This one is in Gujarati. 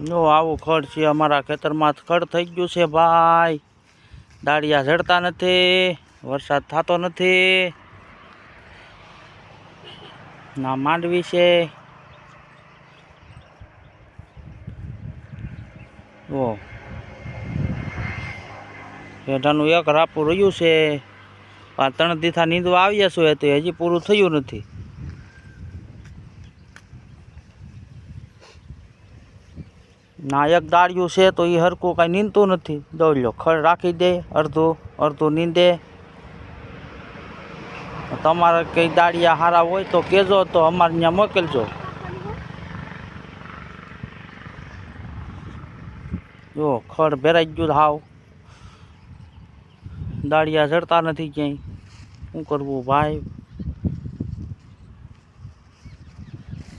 જો આવું ખડ છે અમારા ખેતરમાં ખડ થઈ ગયું છે ભાઈ. દાળિયા ઝડતા નથી, વરસાદ થતો નથી. ના માંડવી છે. ઓ પેઢાનું એક રાપું રહ્યું છે. 3 દીથા નીંદવા આવ્યા છો તો હજી પૂરું થયું નથી. ના એક દાળિયું છે તો એ હરખું કાંઈ નીંદતું નથી. દોડ્યો ખડ રાખી દે, અડધું નીંદે. તમારે કંઈ દાળિયા સારા હોય તો કહેજો, તો અમારે ત્યાં મોકલજો. જો ખડ ભેરાઈ ગયું હાવ. દાળિયા જડતા નથી ક્યાંય. શું કરવું ભાઈ?